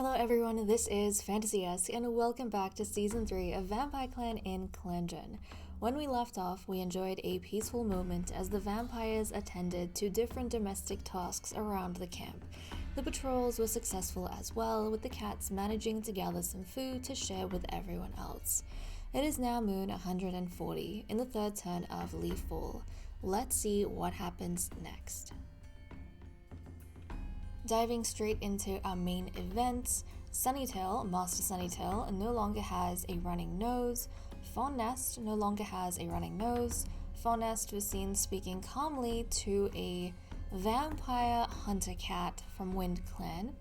Hello everyone, this is Fantasy-esque and welcome back to Season 3 of Vampyre Clan in ClanGen. When we left off, we enjoyed a peaceful moment as the vampires attended to different domestic tasks around the camp. The patrols were successful as well, with the cats managing to gather some food to share with everyone else. It is now moon 140 in the third turn of Leaf Fall. Let's see what happens next. Diving straight into our main events, Sunnytail, Master Sunnytail, no longer has a running nose. Fondnest no longer has a running nose. Fondnest was seen speaking calmly to a vampire hunter cat from Wind Clan.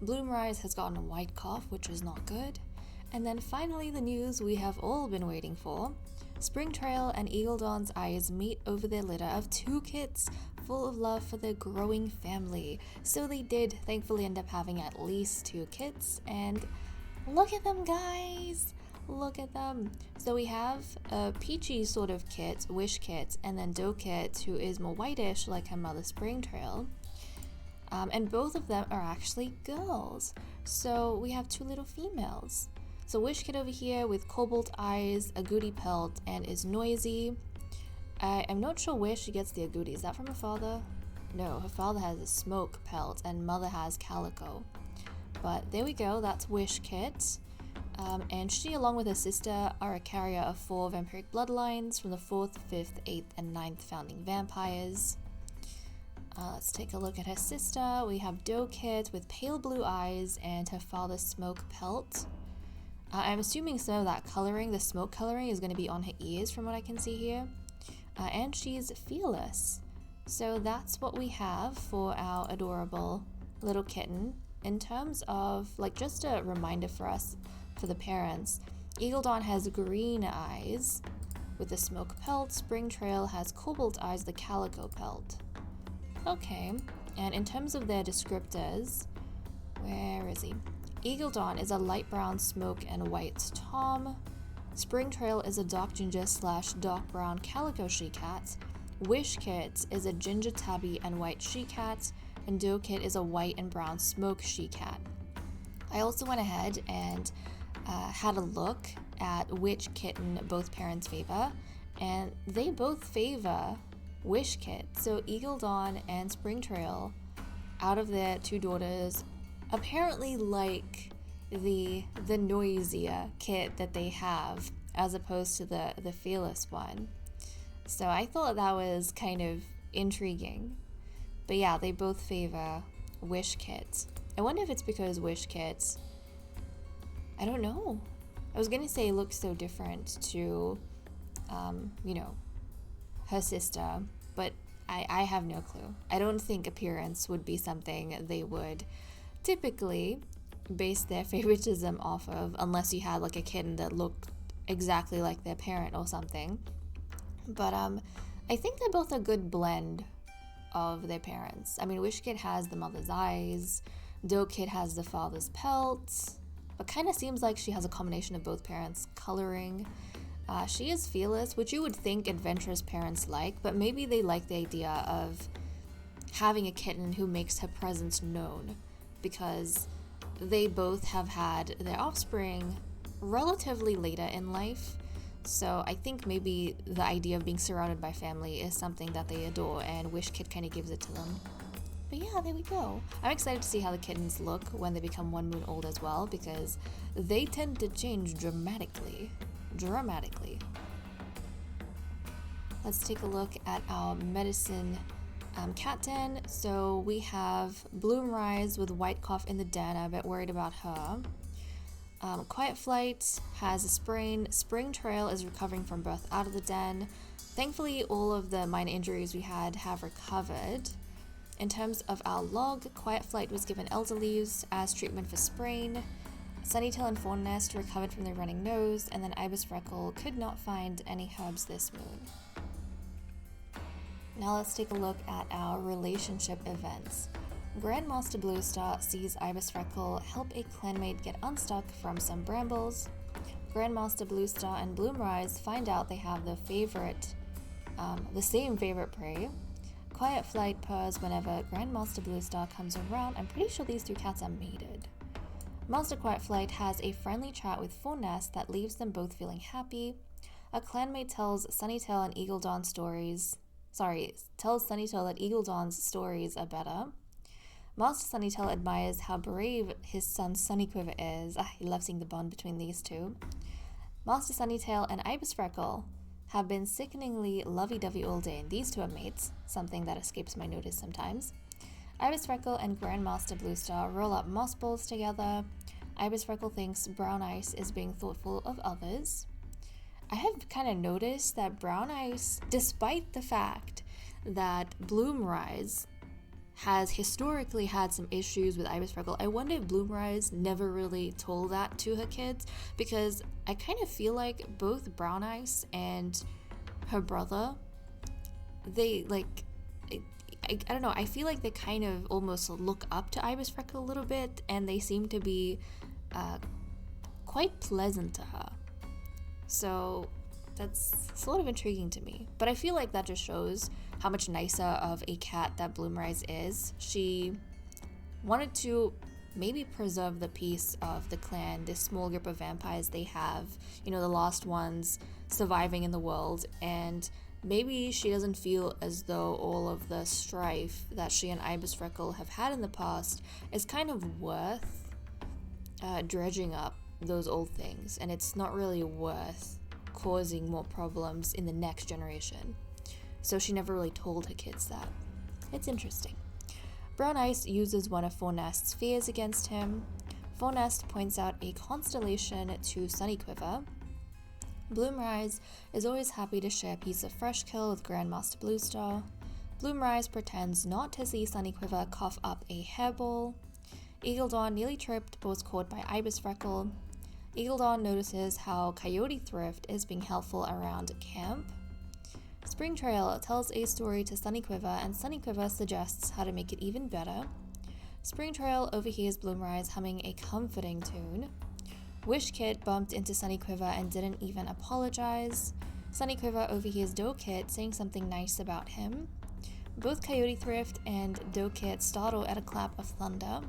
Bloomrise has gotten a white cough, which was not good. And then finally the news we have all been waiting for. Springtrail and Eagledawn's eyes meet over their litter of two kits full of love for their growing family. So they did thankfully end up having at least two kits, and look at them guys! Look at them! So we have a peachy sort of kit, Wish Kit, and then Doe Kit, who is more whitish like her mother Springtrail. And both of them are actually girls. So we have two little females. So Wish Kid over here with cobalt eyes, a agouti pelt, and is noisy. I'm not sure where she gets the agouti. Is that from her father? No, her father has a smoke pelt and mother has calico. But there we go, that's Wish Kit. And she, along with her sister, are a carrier of 4 vampiric bloodlines from the 4th, 5th, 8th, and 9th founding vampires. Let's take a look at her sister. We have Doe Kit with pale blue eyes and her father's smoke pelt. I'm assuming some of that coloring, the smoke coloring, is going to be on her ears from what I can see here. And she's fearless. So that's what we have for our adorable little kitten. In terms of, just a reminder for us, for the parents, Eagledawn has green eyes with the smoke pelt. Springtrail has cobalt eyes, the calico pelt. Okay, and in terms of their descriptors, where is he? Eagledawn is a light brown smoke and white tom. Springtrail is a dark ginger / dark brown calico she-cat. Wish Kit is a ginger tabby and white she-cat. And Doe Kit is a white and brown smoke she-cat. I also went ahead and had a look at which kitten both parents favor, and they both favor Wish Kit. So Eagledawn and Springtrail, out of their two daughters, apparently like the noisier kit that they have as opposed to the fearless one. So I thought that was kind of intriguing. But yeah, they both favor Wish Kit. I wonder if it's because Wish Kit, I don't know. I was gonna say looks so different to, her sister, but I have no clue. I don't think appearance would be something they would typically base their favoritism off of, unless you had like a kitten that looked exactly like their parent or something. But I think they're both a good blend of their parents. I mean, Wish Kid has the mother's eyes, Doe Kid has the father's pelt, but kind of seems like she has a combination of both parents' coloring. She is fearless, which you would think adventurous parents like, but maybe they like the idea of having a kitten who makes her presence known, because they both have had their offspring relatively later in life. So I think maybe the idea of being surrounded by family is something that they adore, and Wish Kid kind of gives it to them. But yeah, there we go. I'm excited to see how the kittens look when they become 1 moon old as well, because they tend to change dramatically. Let's take a look at our medicine cat den. So we have Bloomrise with white cough in the den. I'm a bit worried about her. Quiet Flight has a sprain. Springtrail is recovering from birth out of the den. Thankfully, all of the minor injuries we had have recovered. In terms of our log, Quiet Flight was given elder leaves as treatment for sprain. Sunnytail and Fondnest recovered from their running nose, and then Ibis Freckle could not find any herbs this moon. Now let's take a look at our relationship events. Grandmaster Bluestar sees Ibis Freckle help a clanmate get unstuck from some brambles. Grandmaster Bluestar and Bloomrise find out they have the same favorite prey. Quiet Flight purrs whenever Grandmaster Bluestar comes around. I'm pretty sure these two cats are mated. Master Quiet Flight has a friendly chat with Fawnest that leaves them both feeling happy. A clanmate tells Sunnytail and Eagle Dawn tells Sunnytail that Eagle Dawn's stories are better. Master Sunnytail admires how brave his son Sunnyquiver is. I love seeing the bond between these two. Master Sunnytail and Ibis Freckle have been sickeningly lovey-dovey all day, and these two are mates, something that escapes my notice sometimes. Ibis Freckle and Grandmaster Bluestar roll up moss balls together. Ibis Freckle thinks Brown Ice is being thoughtful of others. I have kind of noticed that Brown Ice, despite the fact that Bloomrise has historically had some issues with Ibis Freckle, I wonder if Bloomrise never really told that to her kids, because I kind of feel like both Brown Ice and her brother, they I don't know, I feel like they kind of almost look up to Ibis Freckle a little bit, and they seem to be quite pleasant to her. So that's sort of intriguing to me. But I feel like that just shows how much nicer of a cat that Bloomrise is. She wanted to maybe preserve the peace of the clan, this small group of vampires they have, the lost ones surviving in the world, and maybe she doesn't feel as though all of the strife that she and Ibis Freckle have had in the past is kind of worth dredging up those old things, and it's not really worth causing more problems in the next generation. So she never really told her kids that. It's interesting. Brown Ice uses one of Fawnest's fears against him. Fawnest points out a constellation to Sunnyquiver. Bloomrise is always happy to share a piece of fresh kill with Grandmaster Bluestar. Bloomrise pretends not to see Sunnyquiver cough up a hairball. Eagle Dawn nearly tripped but was caught by Ibis Freckle. Eagle Dawn notices how Coyote Thrift is being helpful around camp. Spring Trail tells a story to Sunnyquiver, and Sunnyquiver suggests how to make it even better. Spring Trail overhears Bloomrise humming a comforting tune. Wish Kit bumped into Sunnyquiver and didn't even apologize. Sunnyquiver overhears Doe Kit saying something nice about him. Both Coyote Thrift and Doe Kit startle at a clap of thunder.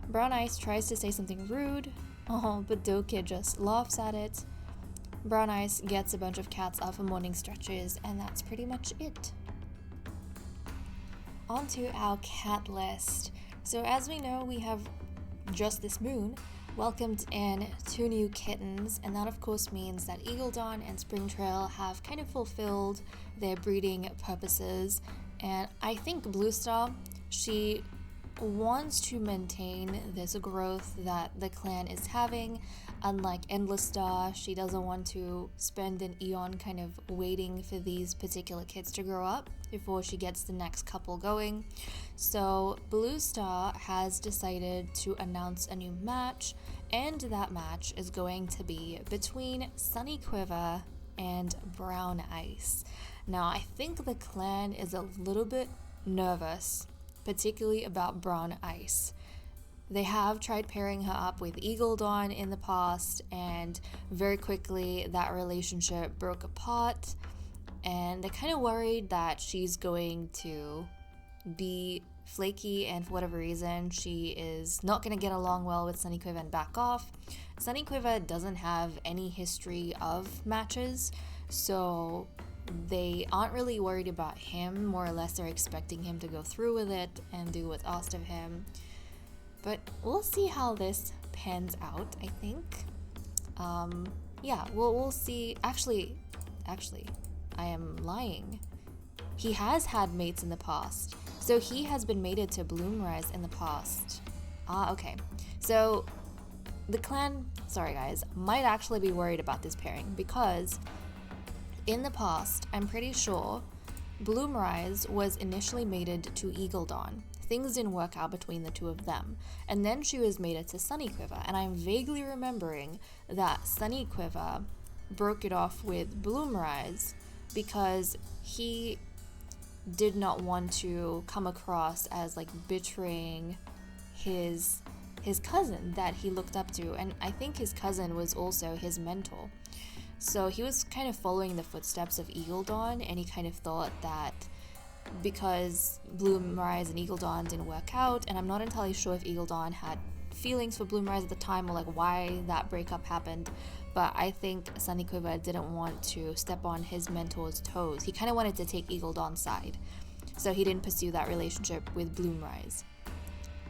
Brown Ice tries to say something rude, but Doe Kit just laughs at it. Brown Ice gets a bunch of cats out for morning stretches, and that's pretty much it. On to our cat list. So as we know, we have just this moon welcomed in 2 new kittens, and that of course means that Eagle Dawn and Spring Trail have kind of fulfilled their breeding purposes, and I think Bluestar, she wants to maintain this growth that the clan is having. Unlike Endless Star, she doesn't want to spend an eon kind of waiting for these particular kids to grow up before she gets the next couple going. So Bluestar has decided to announce a new match, and that match is going to be between Sunnyquiver and Brown Ice. Now, I think the clan is a little bit nervous, particularly about Brown Ice. They have tried pairing her up with Eagle Dawn in the past, and very quickly that relationship broke apart, and they're kind of worried that she's going to be flaky, and for whatever reason she is not going to get along well with Sunnyquiver and back off. Sunnyquiver doesn't have any history of matches, so they aren't really worried about him. More or less they're expecting him to go through with it and do what's asked of him. But we'll see how this pans out, I think. We'll see. Actually, I am lying. He has had mates in the past. So he has been mated to Bloomrise in the past. Okay. So the clan, sorry guys, might actually be worried about this pairing, because in the past, I'm pretty sure Bloomrise was initially mated to Eagle Dawn. Things didn't work out between the two of them, and then she was mated to Sunnyquiver, and I'm vaguely remembering that Sunnyquiver broke it off with Bloomrise because he did not want to come across as like betraying his cousin that he looked up to, and I think his cousin was also his mentor. So he was kind of following the footsteps of Eagle Dawn, and he kind of thought that because Bloomrise and Eagle Dawn didn't work out, and I'm not entirely sure if Eagle Dawn had feelings for Bloomrise at the time or like why that breakup happened, but I think Sunnyquiver didn't want to step on his mentor's toes. He kind of wanted to take Eagle Dawn's side, so he didn't pursue that relationship with Bloomrise.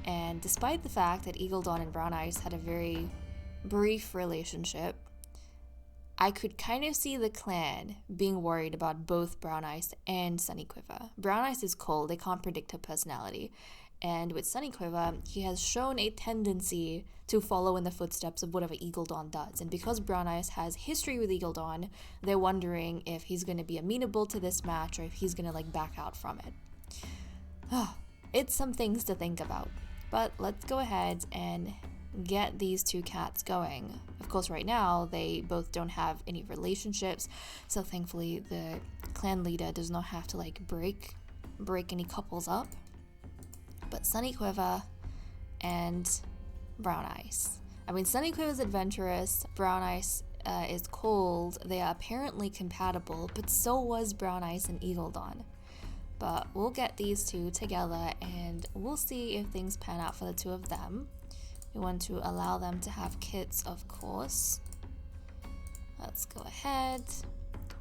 And despite the fact that Eagle Dawn and Brown Eyes had a very brief relationship, I could kind of see the clan being worried about both Brown Eyes and Sunnyquiver. Brown Eyes is cold, they can't predict her personality. And with Sunnyquiver, he has shown a tendency to follow in the footsteps of whatever Eagle Dawn does. And because Brown Eyes has history with Eagle Dawn, they're wondering if he's going to be amenable to this match or if he's going to like back out from it. It's some things to think about. But let's go ahead and get these two cats going. Of course, right now they both don't have any relationships, so thankfully the clan leader does not have to like break any couples up. But Sunnyquiver and Brown Eyes. I mean, Sunnyquiver's adventurous, Brown Eyes is cold. They are apparently compatible, but so was Brown Eyes and Eagle Dawn. But we'll get these two together and we'll see if things pan out for the two of them. We want to allow them to have kids, of course. Let's go ahead.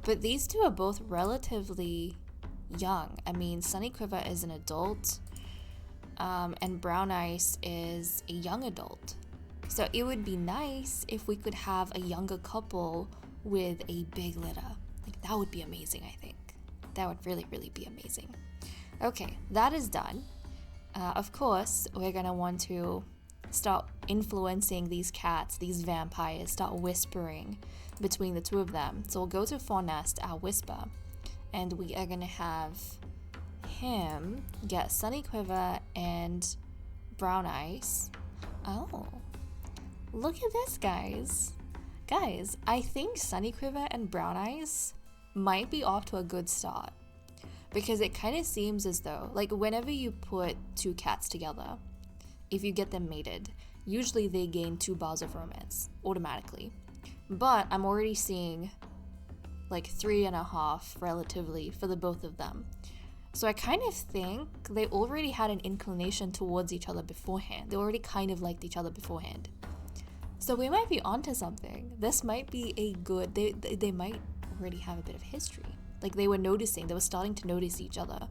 But these two are both relatively young. I mean, Sunnyquiver is an adult, and Brown Eyes is a young adult. So it would be nice if we could have a younger couple with a big litter. Like, that would be amazing, I think. That would really, really be amazing. Okay, that is done. Of course, we're gonna want to start influencing these cats, these vampires, start whispering between the two of them. So we'll go to Fawnest, our whisper, and we are gonna have him get Sunnyquiver and Brown Eyes. Oh, look at this, guys. Guys, I think Sunnyquiver and Brown Eyes might be off to a good start, because it kind of seems as though, like, whenever you put two cats together, if you get them mated, usually they gain 2 bars of romance automatically. But I'm already seeing like 3.5 relatively for the both of them. So I kind of think they already had an inclination towards each other beforehand. They already kind of liked each other beforehand. So we might be onto something. This might be a good, they might already have a bit of history. Like, they were starting to notice each other.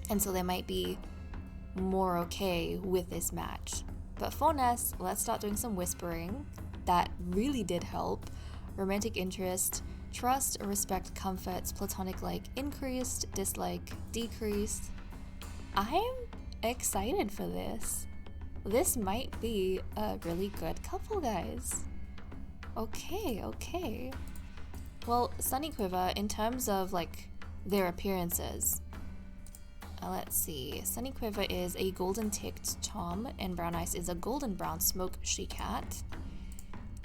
And so they might be more okay with this match. But for Ness, let's start doing some whispering. That really did help. Romantic interest, trust, respect, comforts, platonic like increased, dislike decreased. I'm excited for this. This might be a really good couple, guys. Okay. Well, Sunnyquiver, in terms of like their appearances, let's see. Sunnyquiver is a golden ticked tom, and Brown Eyes is a golden brown smoke she-cat.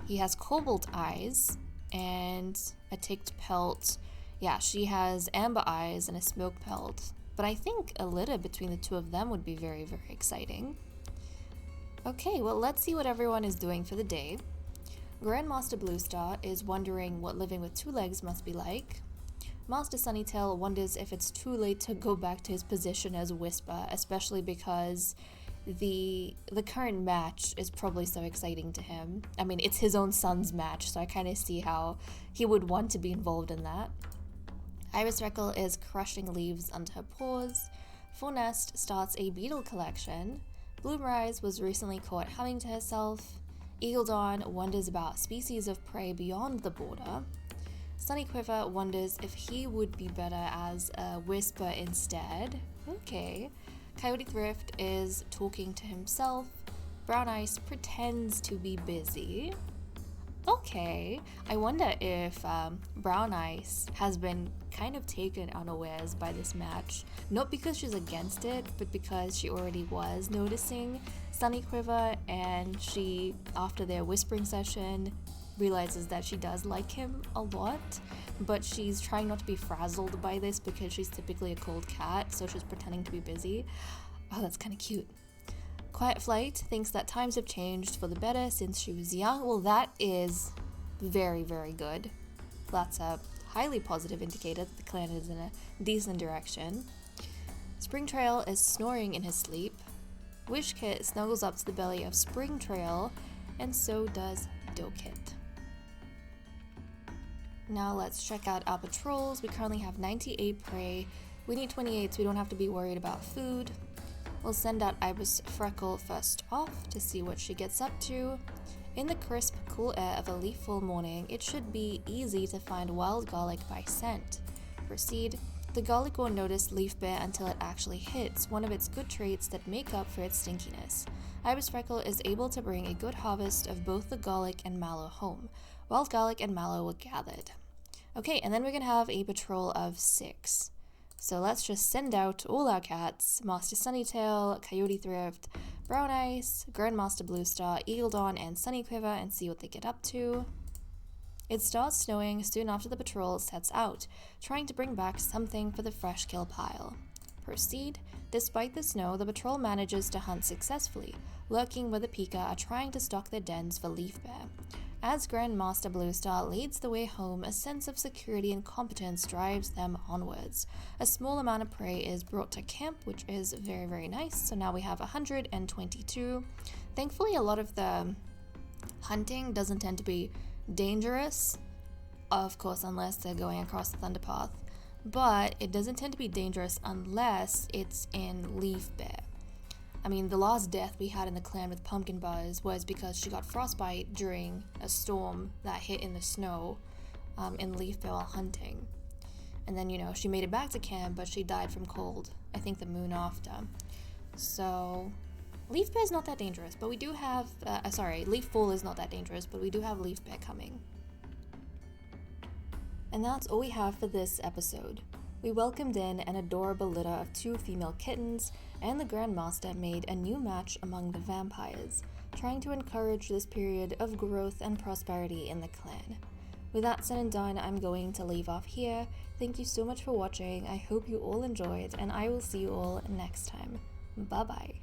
He has cobalt eyes and a ticked pelt. Yeah, she has amber eyes and a smoke pelt. But I think a litter between the two of them would be very, very exciting. Okay, well, let's see what everyone is doing for the day. Grandmaster Bluestar is wondering what living with 2 legs must be like. Master Sunnytail wonders if it's too late to go back to his position as Whisper, especially because the current match is probably so exciting to him. I mean, it's his own son's match, so I kind of see how he would want to be involved in that. Iris Reckle is crushing leaves under her paws. Fornest starts a beetle collection. Bloomrise was recently caught humming to herself. Eagle Dawn wonders about species of prey beyond the border. Sunnyquiver wonders if he would be better as a whisper instead. Okay. Coyote Thrift is talking to himself. Brown Eyes pretends to be busy. Okay. I wonder if Brown Eyes has been kind of taken unawares by this match. Not because she's against it, but because she already was noticing Sunnyquiver, and she, after their whispering session, realizes that she does like him a lot, but she's trying not to be frazzled by this because she's typically a cold cat, so she's pretending to be busy. Oh, that's kind of cute. Quiet Flight thinks that times have changed for the better since she was young. Well, that is very, very good. That's a highly positive indicator that the clan is in a decent direction. Spring Trail is snoring in his sleep. Wishkit snuggles up to the belly of Springtrail, and so does Dokit. Now let's check out our patrols. We currently have 98 prey. We need 28 so we don't have to be worried about food. We'll send out Ibis Freckle first off to see what she gets up to. In the crisp, cool air of a leaf-full morning, it should be easy to find wild garlic by scent. Proceed. The garlic won't notice Leaf Bear until it actually hits, one of its good traits that make up for its stinkiness. Ibis Freckle is able to bring a good harvest of both the garlic and mallow home. Wild garlic and mallow were gathered. Okay, and then we're gonna have a patrol of 6. So let's just send out all our cats, Master Sunnytail, Coyote Thrift, Brown Ice, Grandmaster Bluestar, Eagle Dawn, and Sunnyquiver, and see what they get up to. It starts snowing soon after the patrol sets out, trying to bring back something for the fresh kill pile. Proceed. Despite the snow, the patrol manages to hunt successfully, lurking where the Pika are trying to stock their dens for Leaf Bear. As Grandmaster Bluestar leads the way home, a sense of security and competence drives them onwards. A small amount of prey is brought to camp, which is very, very nice. So now we have 122. Thankfully, a lot of the hunting doesn't tend to be dangerous, of course, unless they're going across the Thunderpath. But it doesn't tend to be dangerous unless it's in Leaf Bear. I mean, the last death we had in the clan with Pumpkin Buzz was because she got frostbite during a storm that hit in the snow in Leaf Bear while hunting. And then, she made it back to camp, but she died from cold, I think the moon after. So, Leaf Bear is not that dangerous, but we do have, Leaf Fall is not that dangerous, but we do have Leaf Bear coming. And that's all we have for this episode. We welcomed in an adorable litter of 2 female kittens, and the Grandmaster made a new match among the vampires, trying to encourage this period of growth and prosperity in the clan. With that said and done, I'm going to leave off here. Thank you so much for watching, I hope you all enjoyed, and I will see you all next time. Bye bye.